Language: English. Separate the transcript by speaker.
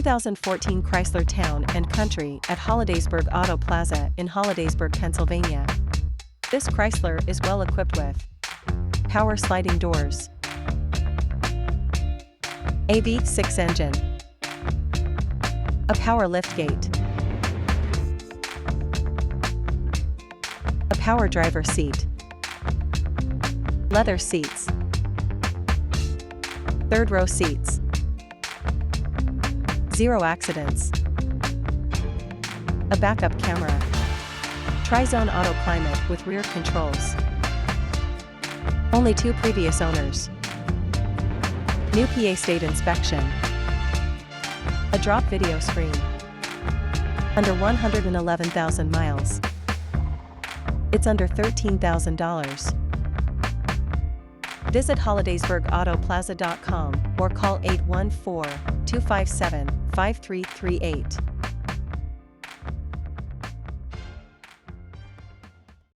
Speaker 1: 2014 Chrysler Town & Country at Hollidaysburg Auto Plaza in Hollidaysburg, Pennsylvania. This Chrysler is well equipped with power sliding doors, a V6 engine, a power liftgate, a power driver seat, leather seats, third row seats, 0 accidents, a backup camera, tri-zone auto climate with rear controls. Only 2 previous owners. New PA state inspection. A drop video screen. Under 111,000 miles. It's under $13,000. Visit hollidaysburgautoplaza.com or call 814-257-5338.